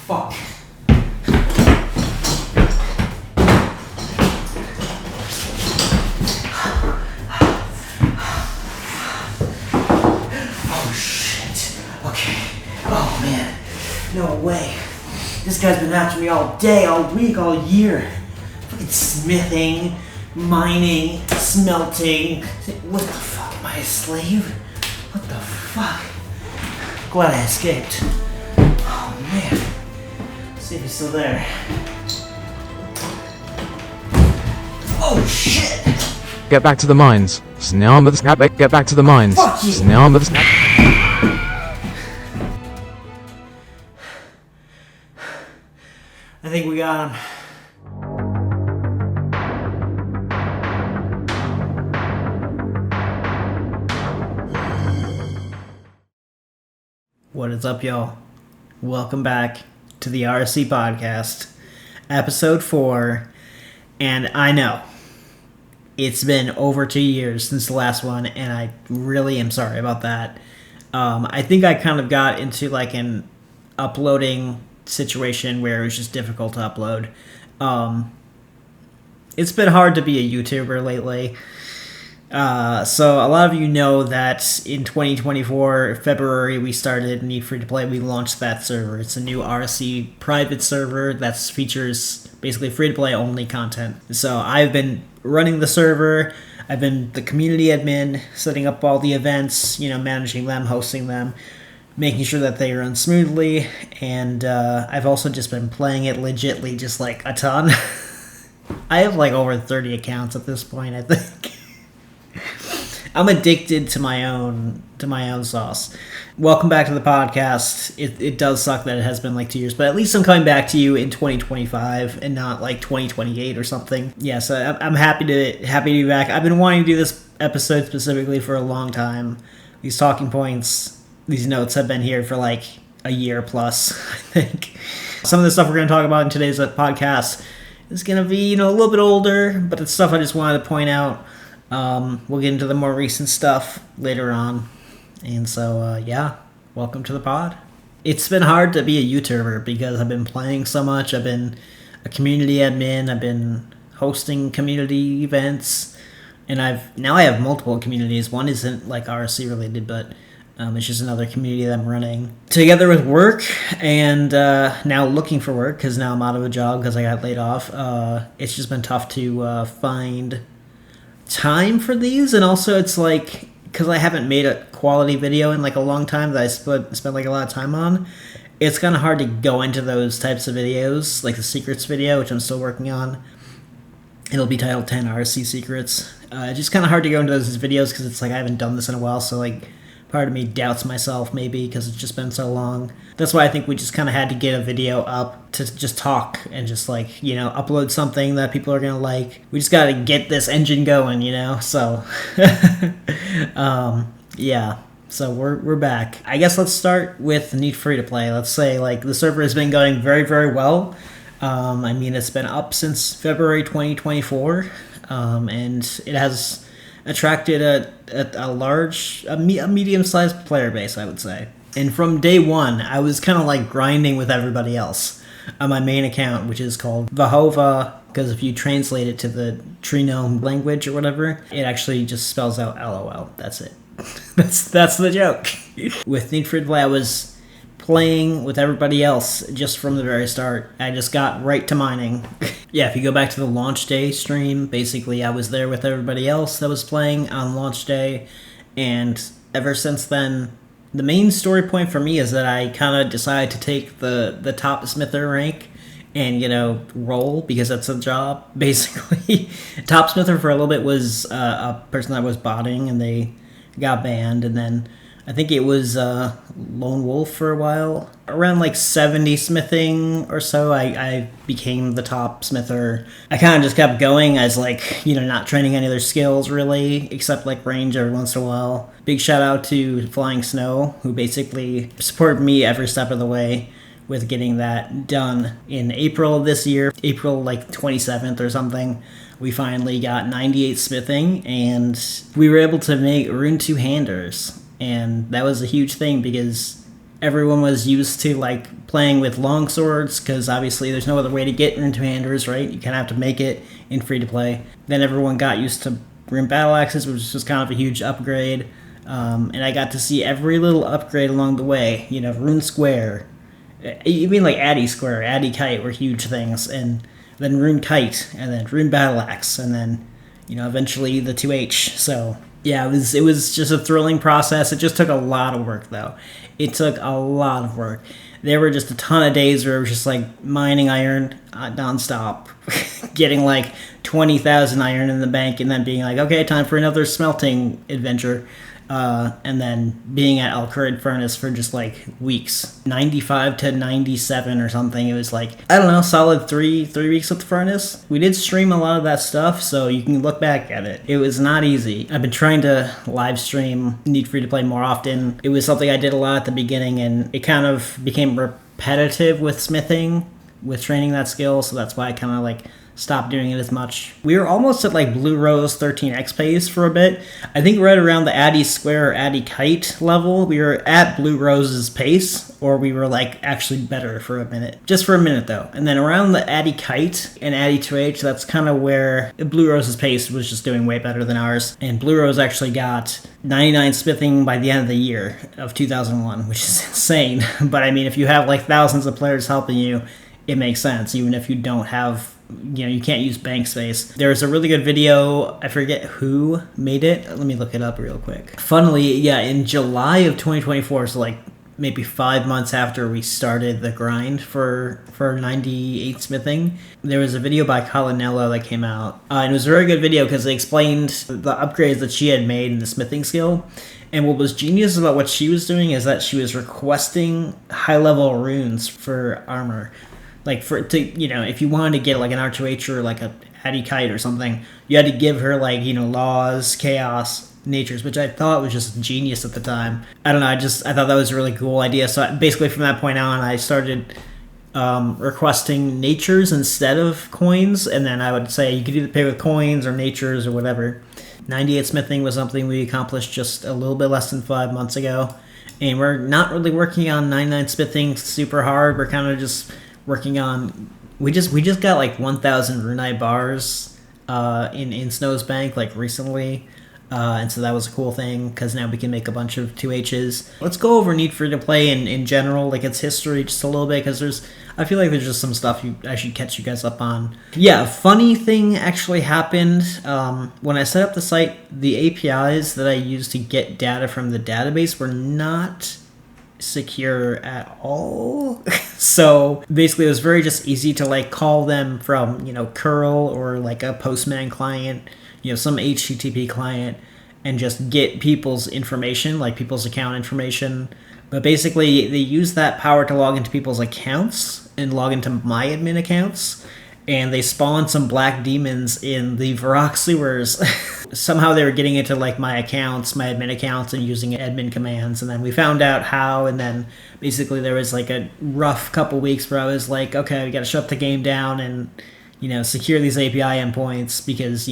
fuck. Oh shit. Okay. Oh man. No way. This guy's been after me all day, all week, all year. Fucking smithing, mining, smelting. What the fuck? Am I a slave? What the fuck? Glad I escaped. Oh man. Let's see if he's still there. Oh shit! Get back to the mines. Soundboard. Get back to the mines. Fuck you! Soundboard. I think we got him. What is up, y'all? Welcome back to the RSC podcast, episode 4. And I know it's been over 2 years since the last one, and I really am sorry about that. I think I kind of got into like an uploading situation where it was just difficult to upload. It's been hard to be a YouTuber lately. So a lot of you know that in 2024, February, we started Neat Free-to-Play. We launched that server. It's a new RSC private server that features basically free-to-play only content. So I've been running the server. I've been the community admin, setting up all the events, managing them, hosting them, making sure that they run smoothly. And I've also just been playing it legitly just like a ton. I have like over 30 accounts at this point, I think. I'm addicted to my own sauce. Welcome back to the podcast. It does suck that it has been like 2 years, but at least I'm coming back to you in 2025 and not like 2028 or something. Yeah, so I'm happy to be back. I've been wanting to do this episode specifically for a long time. These talking points, these notes have been here for like a year plus, I think. Some of the stuff we're going to talk about in today's podcast is going to be, a little bit older, but it's stuff I just wanted to point out. We'll get into the more recent stuff later on. And so, welcome to the pod. It's been hard to be a YouTuber because I've been playing so much. I've been a community admin. I've been hosting community events. And I have multiple communities. One isn't like RSC related, but it's just another community that I'm running. Together with work and now looking for work because now I'm out of a job because I got laid off. It's just been tough to find time for these, and also it's like because I haven't made a quality video in like a long time that I spent like a lot of time on, it's kind of hard to go into those types of videos, like the secrets video, which I'm still working on. It'll be titled 10 RSC Secrets. It's just kind of hard to go into those videos because it's like I haven't done this in a while, so like part of me doubts myself maybe because it's just been so long. That's why I think we just kind of had to get a video up to just talk and just like, upload something that people are going to like. We just got to get this engine going, so yeah. So we're back. I guess let's start with Neat Free-to-Play. Let's say like the server has been going very, very well. It's been up since February 2024, and it has attracted a large, medium-sized player base, I would say. And from day one, I was kind of like grinding with everybody else on my main account, which is called Vahova, because if you translate it to the tree gnome language or whatever, it actually just spells out LOL. That's it. That's the joke. With Neat Free-to-Play, I was playing with everybody else just from the very start. I just got right to mining. Yeah, if you go back to the launch day stream, basically I was there with everybody else that was playing on launch day, and ever since then, the main story point for me is that I kind of decided to take the top smither rank and, roll, because that's a job, basically. Top smither for a little bit was a person that was botting, and they got banned, and then I think it was Lone Wolf for a while. Around like 70 smithing or so, I became the top smither. I kind of just kept going as like, not training any other skills really, except like range every once in a while. Big shout out to Flying Snow, who basically supported me every step of the way with getting that done. In April of this year, April like 27th or something, we finally got 98 smithing, and we were able to make Rune 2 handers. And that was a huge thing because everyone was used to like playing with long swords because obviously there's no other way to get rune commanders, right? You kind of have to make it in free to play. Then everyone got used to rune battle axes, which was just kind of a huge upgrade. And I got to see every little upgrade along the way. You know, rune square, even like Addy square, Addy kite were huge things, and then rune kite, and then rune battle axe, and then eventually the 2H. So yeah, it was just a thrilling process. It just took a lot of work though. It took a lot of work. There were just a ton of days where it was just like mining iron nonstop, getting like 20,000 iron in the bank, and then being like, okay, time for another smelting adventure. And then being at El Currid Furnace for just like weeks, 95 to 97 or something. It was like, I don't know, solid three weeks at the furnace. We did stream a lot of that stuff, so you can look back at it. It was not easy. I've been trying to live stream Need Free to Play more often. It was something I did a lot at the beginning, and it kind of became repetitive with smithing, with training that skill, so that's why I kind of like stopped doing it as much. We were almost at like Blue Rose 13x pace for a bit. I think right around the Addy Square or Addy Kite level, we were at Blue Rose's pace, or we were like actually better for a minute. Just for a minute though. And then around the Addy Kite and Addy 2H, that's kind of where Blue Rose's pace was just doing way better than ours. And Blue Rose actually got 99 smithing by the end of the year of 2001, which is insane. But I mean, if you have like thousands of players helping you, it makes sense, even if you don't have, you can't use bank space. There's a really good video, I forget who made it. Let me look it up real quick. Funnily, yeah, in July of 2024, so like maybe 5 months after we started the grind for 98 smithing, there was a video by Colinello that came out. And it was a very good video because they explained the upgrades that she had made in the smithing skill. And what was genius about what she was doing is that she was requesting high-level runes for armor. Like if you wanted to get like an R2H or like a Addy Kite or something, you had to give her like, laws, chaos, natures, which I thought was just genius at the time. I don't know, I thought that was a really cool idea. So basically from that point on, I started requesting natures instead of coins, and then I would say you could either pay with coins or natures or whatever. 98 smithing was something we accomplished just a little bit less than 5 months ago, and we're not really working on 99 smithing super hard. We're kind of just working on, we just got like 1,000 runite bars in Snow's Bank like recently, and so that was a cool thing because now we can make a bunch of 2Hs. Let's go over Need Free to Play in general, like its history just a little bit, because I feel like there's just some stuff I should catch you guys up on. Yeah, a funny thing actually happened when I set up the site. The APIs that I used to get data from the database were not secure at all. So basically it was very just easy to like call them from curl or like a Postman client, some HTTP client, and just get people's information, like people's account information. But basically they use that power to log into people's accounts and log into my admin accounts, and they spawned some black demons in the Varrock sewers. Somehow they were getting into like my accounts, my admin accounts, and using admin commands, and then we found out how, and then basically there was like a rough couple weeks where I was like, okay, we gotta shut the game down and secure these API endpoints, because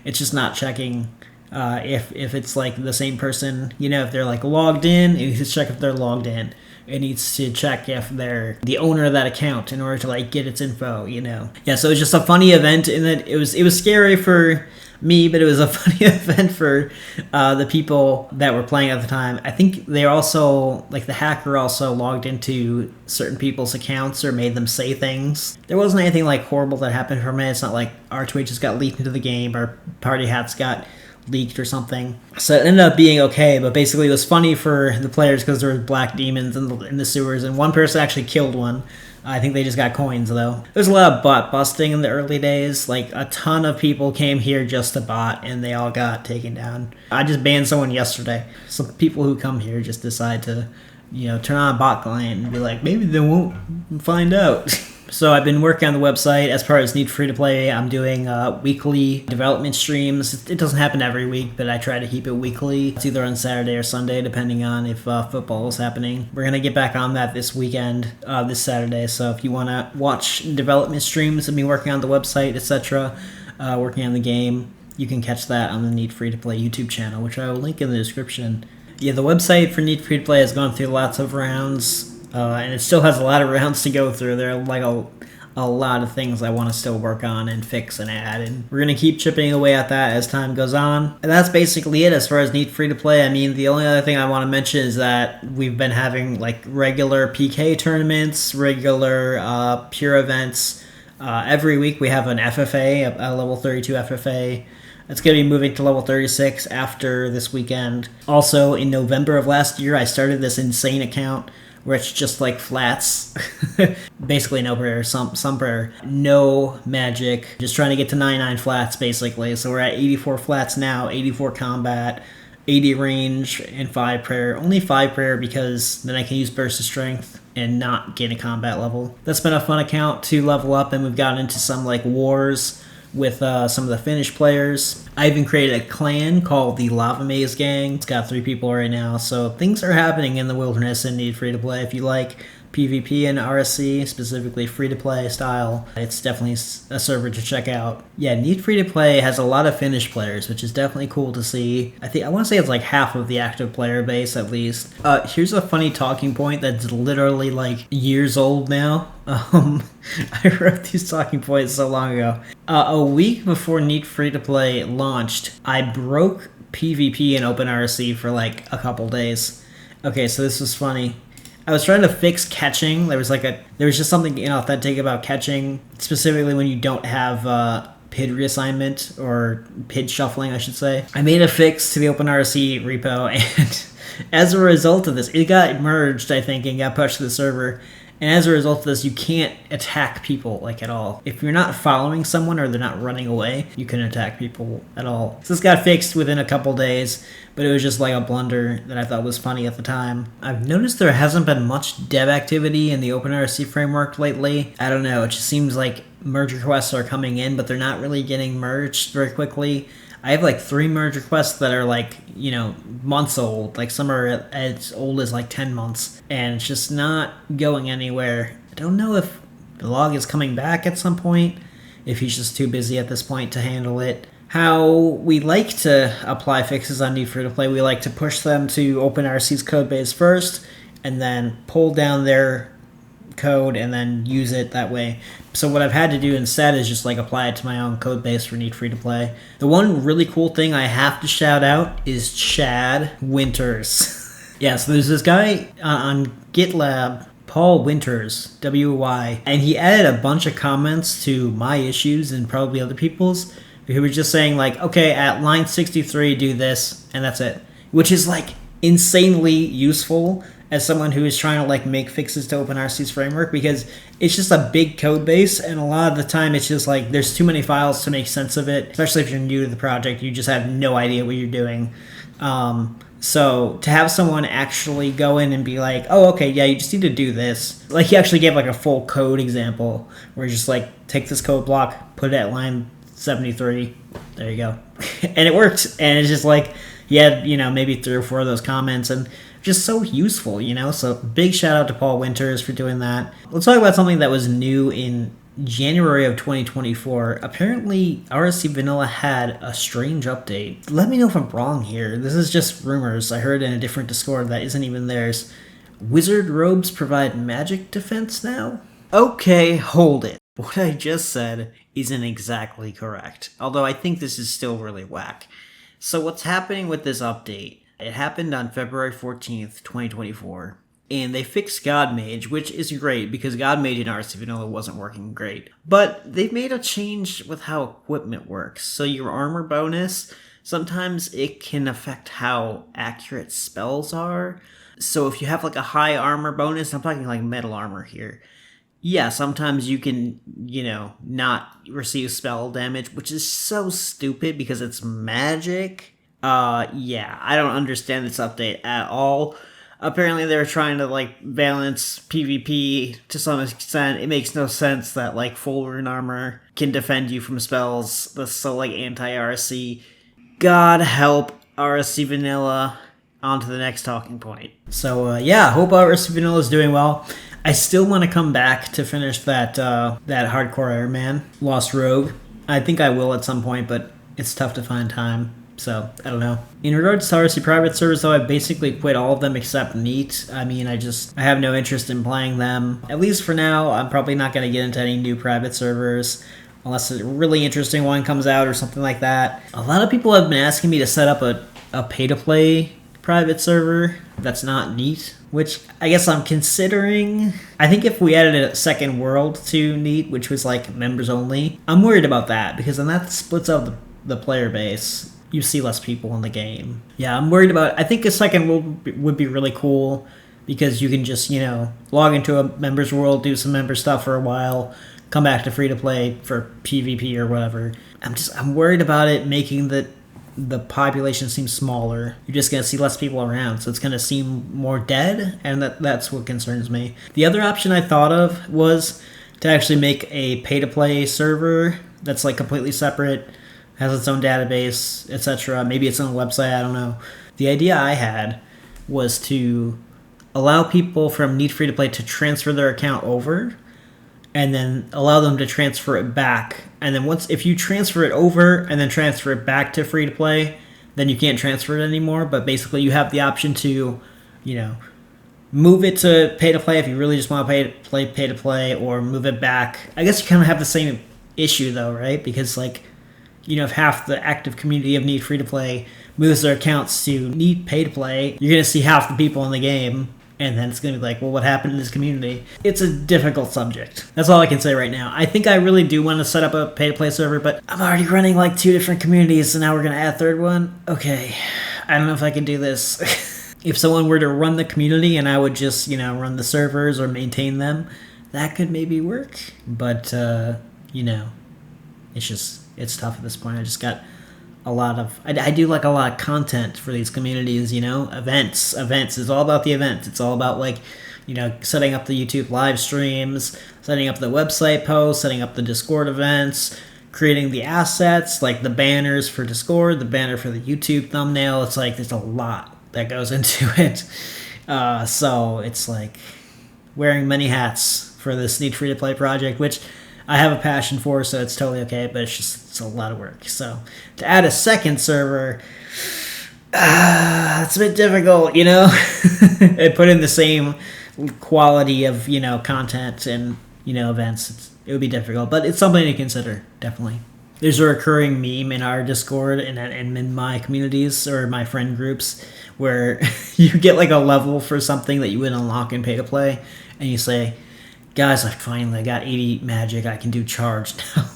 it's just not checking if it's like the same person. If they're like logged in, it needs to check if they're logged in. It needs to check if they're the owner of that account in order to like get its info. Yeah, so it was just a funny event, in that it was scary for me, but it was a funny event for the people that were playing at the time. I think they also, like the hacker also logged into certain people's accounts or made them say things. There wasn't anything like horrible that happened from it. It's not like R2H just got leaked into the game or party hats got leaked or something. So it ended up being okay, but basically it was funny for the players because there were black demons in the sewers, and one person actually killed one. I think they just got coins though. There's a lot of bot busting in the early days. Like a ton of people came here just to bot, and they all got taken down. I just banned someone yesterday. Some people who come here just decide to, turn on a bot client and be like, maybe they won't find out. So I've been working on the website. As far as Need Free to Play, I'm doing weekly development streams. It doesn't happen every week, but I try to keep it weekly. It's either on Saturday or Sunday, depending on if football is happening. We're going to get back on that this weekend, this Saturday. So if you want to watch development streams of me working on the website, etc., working on the game, you can catch that on the Need Free to Play YouTube channel, which I will link in the description. Yeah, the website for Neat Free-to-Play has gone through lots of rounds, and it still has a lot of rounds to go through. There are like a lot of things I want to still work on and fix and add, and we're going to keep chipping away at that as time goes on. And that's basically it as far as Neat Free-to-Play. I mean, the only other thing I want to mention is that we've been having like regular PK tournaments, regular pure events. Every week we have an FFA, a level 32 FFA. It's going to be moving to level 36 after this weekend. Also, in November of last year, I started this insane account where it's just like flats. Basically no prayer, some prayer. No magic. Just trying to get to 99 flats, basically. So we're at 84 flats now, 84 combat, 80 range, and 5 prayer. Only 5 prayer because then I can use burst of strength and not gain a combat level. That's been a fun account to level up, and we've gotten into some like wars with some of the Finnish players. I even created a clan called the Lava Maze Gang. It's got 3 people right now, so things are happening in the wilderness and Need Free-to-Play. If you like PvP and RSC, specifically free-to-play style, it's definitely a server to check out. Yeah, Need Free-to-Play has a lot of Finnish players, which is definitely cool to see. I want to say it's like half of the active player base, at least. Here's a funny talking point that's literally like years old now. I wrote these talking points so long ago. A week before Neat Free-to-Play launched, I broke PvP and Open RSC for like a couple days. Okay, so this was funny. I was trying to fix catching. There was just something inauthentic about catching, specifically when you don't have PID reassignment, or PID shuffling, I should say. I made a fix to the OpenRSC repo, and as a result of this, it got merged, I think, and got pushed to the server. And as a result of this, you can't attack people, like, at all. If you're not following someone or they're not running away, you can attack people at all. So this got fixed within a couple days, but it was just like a blunder that I thought was funny at the time. I've noticed there hasn't been much dev activity in the Open RSC framework lately. I don't know, it just seems like merge requests are coming in, but they're not really getting merged very quickly. I have like 3 merge requests that are like, months old. Like some are as old as like 10 months, and it's just not going anywhere. I don't know if the log is coming back at some point, if he's just too busy at this point to handle it. How we like to apply fixes on Need Free-to-Play, we like to push them to OpenRSC's codebase first, and then pull down their code and then use it that way. So what I've had to do instead is just like apply it to my own code base for Neat Free-to-Play. The one really cool thing I have to shout out is Chad Wynters. Yeah, so there's this guy on GitLab, Paul Wynters, W-Y, and he added a bunch of comments to my issues and probably other people's. He was just saying like, okay, at line 63 do this, and that's it. Which is like insanely useful as someone who is trying to like make fixes to OpenRSC's framework, because it's just a big code base, and a lot of the time it's just like there's too many files to make sense of it, especially if you're new to the project. You just have no idea what you're doing. So to have someone actually go in and be like, oh, okay, yeah, you just need to do this. Like he actually gave like a full code example where you just like take this code block, put it at line 73. There you go. And it worked. And it's just like, he had, maybe 3 or 4 of those comments, and just so useful, So big shout out to Paul Wynters for doing that. Let's talk about something that was new in January of 2024. Apparently, RSC Vanilla had a strange update. Let me know if I'm wrong here. This is just rumors I heard in a different Discord that isn't even theirs. Wizard robes provide magic defense now? Okay, hold it. What I just said isn't exactly correct, although I think this is still really whack. So what's happening with this update? It happened on February 14th, 2024, and they fixed God Mage, which is great because God Mage in RSC Vanilla wasn't working great. But they've made a change with how equipment works. So your armor bonus, sometimes it can affect how accurate spells are. So if you have like a high armor bonus, I'm talking like metal armor here, yeah, sometimes you can, not receive spell damage, which is so stupid because it's magic. Yeah, I don't understand this update at all. Apparently they're trying to, balance PvP to some extent. It makes no sense that, full rune armor can defend you from spells that's so, anti-RSC. God help RSC Vanilla. On to the next talking point. So, yeah, hope RSC Vanilla is doing well. I still want to come back to finish that hardcore Iron Man, Lost Rogue. I think I will at some point, but it's tough to find time. So, I don't know. In regards to RSC private servers, though, I basically quit all of them except Neat. I mean, I have no interest in playing them. At least for now, I'm probably not going to get into any new private servers unless a really interesting one comes out or something like that. A lot of people have been asking me to set up a pay-to-play private server that's not Neat, which I guess I'm considering. I think if we added a second world to Neat, which was like members only, I'm worried about that because then that splits out the player base. You see less people in the game. Yeah, I'm worried about. I think a second world would be really cool because you can just, log into a members world, do some member stuff for a while, come back to free to play for PvP or whatever. I'm worried about it making the population seem smaller. You're just gonna see less people around, so it's gonna seem more dead, and that's what concerns me. The other option I thought of was to actually make a pay-to-play server that's like completely separate, has its own database, etc. Maybe it's on a website, I don't know. The idea I had was to allow people from Neat Free to Play to transfer their account over, and then allow them to transfer it back. And then if you transfer it over and then transfer it back to free to play, then you can't transfer it anymore. But basically, you have the option to, move it to pay to play if you really just want to pay to play, or move it back. I guess you kind of have the same issue though, right? Because if half the active community of Neat Free to Play moves their accounts to Neat Pay to Play, you're gonna see half the people in the game. And then it's going to be like, well, what happened to this community? It's a difficult subject. That's all I can say right now. I think I really do want to set up a pay-to-play server, but I'm already running 2 different communities, so now we're going to add a third one? Okay, I don't know if I can do this. If someone were to run the community and I would just, run the servers or maintain them, that could maybe work. But, it's tough at this point. I just got I do a lot of content for these communities, events. It's all about the events. It's all about setting up the YouTube live streams, setting up the website posts, setting up the Discord events, creating the assets, like the banners for Discord, the banner for the YouTube thumbnail. It's there's a lot that goes into it. So it's wearing many hats for this Neat Free to Play project, which I have a passion for, so it's totally okay, but it's a lot of work. So to add a second server, it's a bit difficult, and put in the same quality of, content and, events. It would be difficult, but it's something to consider, definitely. There's a recurring meme in our Discord and in my communities or my friend groups where you get a level for something that you would unlock in pay to play, and you say, guys, I finally got 80 magic, I can do charge now.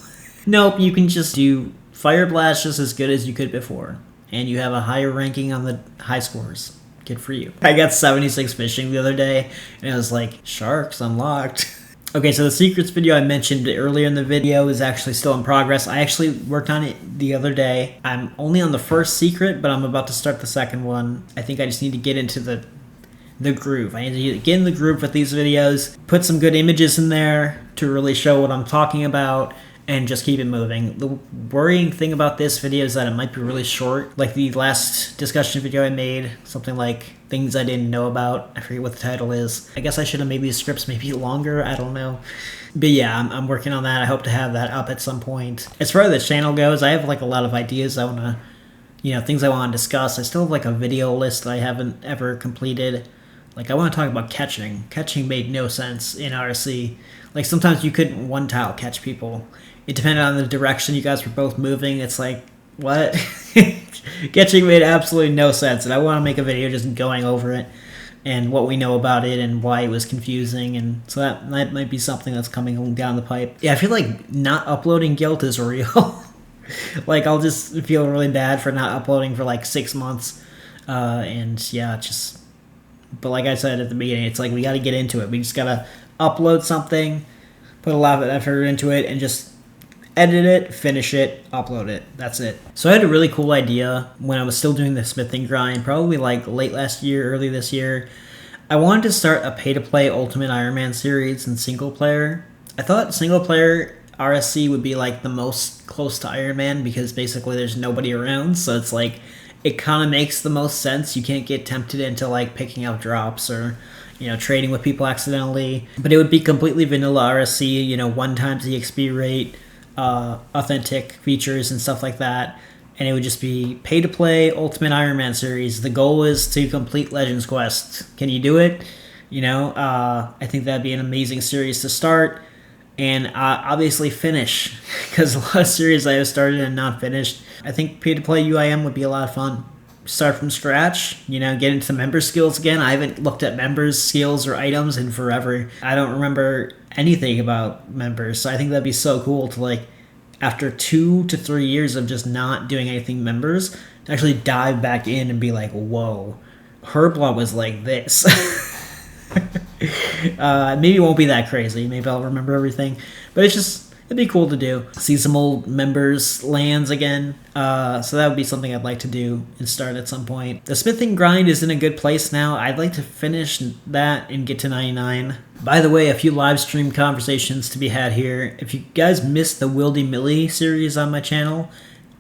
Nope, you can just do Fire Blast just as good as you could before. And you have a higher ranking on the high scores. Good for you. I got 76 fishing the other day, and I was like, sharks unlocked. Okay, so the secrets video I mentioned earlier in the video is actually still in progress. I actually worked on it the other day. I'm only on the first secret, but I'm about to start the second one. I think I just need to get into the groove. I need to get in the groove with these videos, put some good images in there to really show what I'm talking about, and just keep it moving. The worrying thing about this video is that it might be really short. Like the last discussion video I made, something like things I didn't know about. I forget what the title is. I guess I should have made these scripts maybe longer. I don't know. But yeah, I'm working on that. I hope to have that up at some point. As far as the channel goes, I have a lot of ideas I want to, things I want to discuss. I still have a video list that I haven't ever completed. I want to talk about catching. Catching made no sense in RSC. Sometimes you couldn't one-tile catch people. It depended on the direction you guys were both moving. It's what? Catching made absolutely no sense, and I want to make a video just going over it and what we know about it and why it was confusing, and so that might be something that's coming down the pipe. Yeah, I feel not uploading guilt is real. I'll just feel really bad for not uploading for 6 months, and yeah, just... But like I said at the beginning, it's we got to get into it. We just got to upload something, put a lot of effort into it, and just edit it, finish it, upload it. That's it. So I had a really cool idea when I was still doing the smithing grind, probably late last year, early this year. I wanted to start a pay-to-play Ultimate Iron Man series in single player. I thought single player RSC would be the most close to Iron Man because basically there's nobody around, so it's it kind of makes the most sense. You can't get tempted into picking up drops or, trading with people accidentally. But it would be completely vanilla RSC, 1 times the XP rate, authentic features and stuff like that. and it would just be pay to play Ultimate Iron Man series. The goal is to complete Legends Quest. Can you do it? I think that'd be an amazing series to start, and obviously finish, because a lot of series I have started and not finished. I think pay to play UIM would be a lot of fun. Start from scratch, get into member skills again. I haven't looked at members skills or items in forever. I don't remember anything about members, so I think that'd be so cool to after 2 to 3 years of just not doing anything members, actually dive back in and be like, whoa, Herbla was like this. Maybe it won't be that crazy. Maybe I'll remember everything, but it'd be cool to do. See some old members lands again. So that would be something I'd like to do and start at some point. The smithing grind is in a good place now. I'd like to finish that and get to 99. By the way, a few live stream conversations to be had here. If you guys missed the Wildy Millie series on my channel,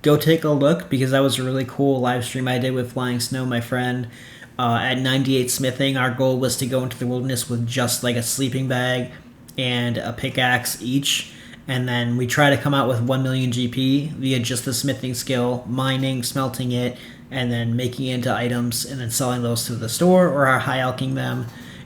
go take a look, because that was a really cool live stream I did with Flying Snow, my friend. At 98 smithing, our goal was to go into the wilderness with just a sleeping bag and a pickaxe each. And then we try to come out with 1 million GP via just the smithing skill, mining, smelting it, and then making it into items, and then selling those to the store or high alching them.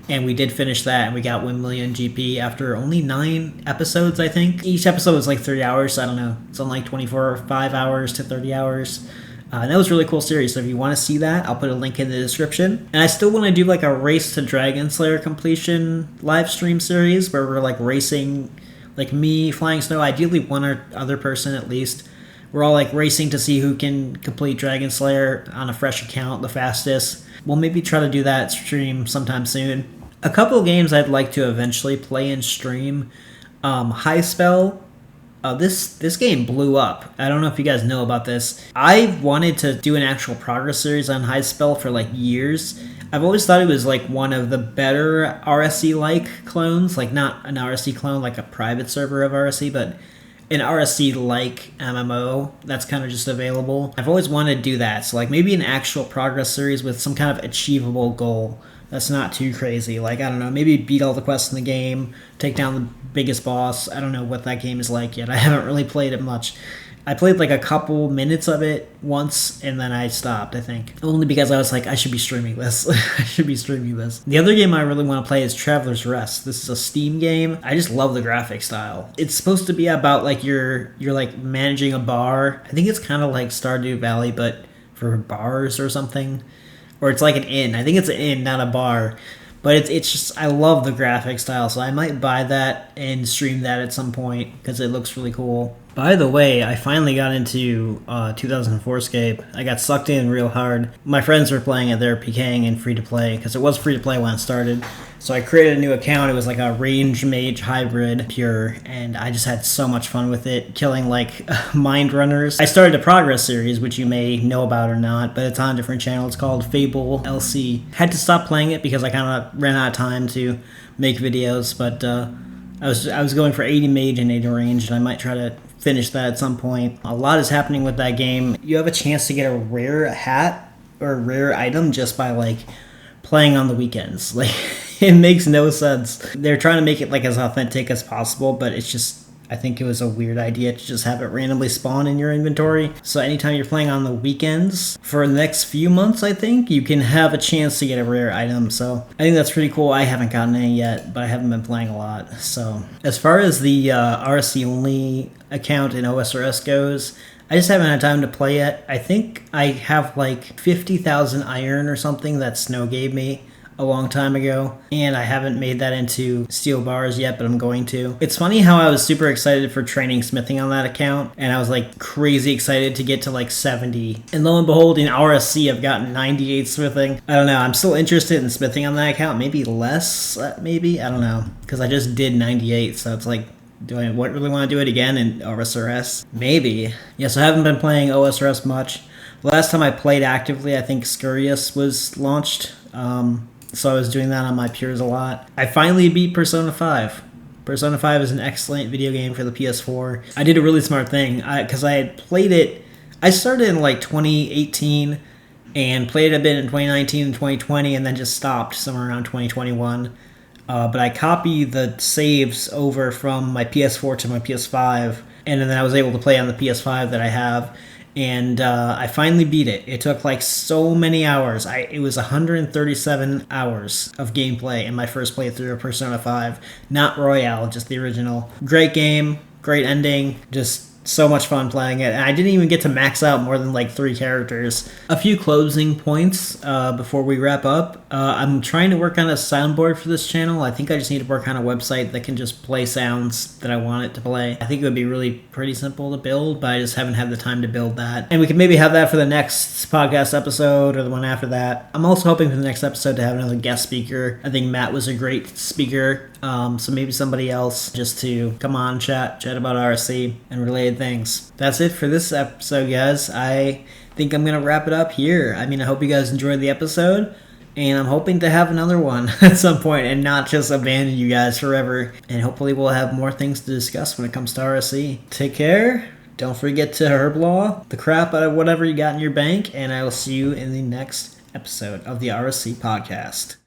And we did finish that, and we got 1 million GP after only 9 episodes, I think. Each episode was 30 hours, so I don't know. It's on 5 hours to 30 hours. And that was a really cool series, so if you want to see that, I'll put a link in the description. And I still want to do a Race to Dragon Slayer completion live stream series, where we're racing, me, Flying Snow, ideally one or other person at least. We're all racing to see who can complete Dragon Slayer on a fresh account the fastest. We'll maybe try to do that stream sometime soon. A couple of games I'd like to eventually play and stream. High Spell. This game blew up. I don't know if you guys know about this. I wanted to do an actual progress series on High Spell for years. I've always thought it was one of the better RSC-like clones, not an RSC clone, a private server of RSC, but an RSC-like MMO that's kind of just available. I've always wanted to do that, so maybe an actual progress series with some kind of achievable goal that's not too crazy. I don't know, maybe beat all the quests in the game, take down the biggest boss. I don't know what that game is like yet. I haven't really played it much. I played a couple minutes of it once, and then I stopped, I think. Only because I was I should be streaming this. I should be streaming this. The other game I really want to play is Traveler's Rest. This is a Steam game. I just love the graphic style. It's supposed to be about you're managing a bar. I think it's kind of like Stardew Valley, but for bars or something. Or it's an inn. I think it's an inn, not a bar. But it's just, I love the graphic style, so I might buy that and stream that at some point, because it looks really cool. By the way, I finally got into 2004 Scape. I got sucked in real hard. My friends were playing it, they were PKing and free-to-play, because it was free-to-play when it started. So I created a new account. It was a range mage hybrid pure, and I just had so much fun with it, killing mind runners. I started a progress series, which you may know about or not, but it's on a different channel. It's called Fable LC. Had to stop playing it because I kind of ran out of time to make videos, but I was going for 80 mage and 80 range, and I might try to finish that at some point. A lot is happening with that game. You have a chance to get a rare hat or a rare item just by playing on the weekends. It makes no sense. They're trying to make it as authentic as possible, but it's just, I think it was a weird idea to just have it randomly spawn in your inventory. So anytime you're playing on the weekends, for the next few months, I think, you can have a chance to get a rare item. So I think that's pretty cool. I haven't gotten any yet, but I haven't been playing a lot. So as far as the RSC only account in OSRS goes, I just haven't had time to play yet. I think I have 50,000 iron or something that Snow gave me a long time ago, and I haven't made that into steel bars yet, but I'm going to. It's funny how I was super excited for training smithing on that account, and I was crazy excited to get to 70, and lo and behold, in RSC I've gotten 98 smithing. I don't know, I'm still interested in smithing on that account, maybe less, maybe, I don't know, because I just did 98, so it's do I really want to do it again in OSRS? Maybe. Yes, I haven't been playing OSRS much. The last time I played actively, I think Scurious was launched, so I was doing that on my Pures a lot. I finally beat Persona 5. Persona 5 is an excellent video game for the PS4. I did a really smart thing, because I had played it, I started in 2018, and played a bit in 2019 and 2020, and then just stopped somewhere around 2021. But I copied the saves over from my PS4 to my PS5, and then I was able to play on the PS5 that I have. and I finally beat it. It took like so many hours. It was 137 hours of gameplay in my first playthrough of Persona 5. Not Royale, just the original. Great game, great ending, just so much fun playing it. And I didn't even get to max out more than like 3 characters. A few closing points before we wrap up. I'm trying to work on a soundboard for this channel. I think I just need to work on a website that can just play sounds that I want it to play. I think it would be really pretty simple to build, but I just haven't had the time to build that. And we could maybe have that for the next podcast episode or the one after that. I'm also hoping for the next episode to have another guest speaker. I think Matt was a great speaker. So maybe somebody else just to come on, chat about RSC and related things. That's it for this episode, guys. I think I'm going to wrap it up here. I mean, I hope you guys enjoyed the episode, and I'm hoping to have another one at some point and not just abandon you guys forever. And hopefully we'll have more things to discuss when it comes to RSC. Take care. Don't forget to herb law the crap out of whatever you got in your bank, and I will see you in the next episode of the RSC podcast.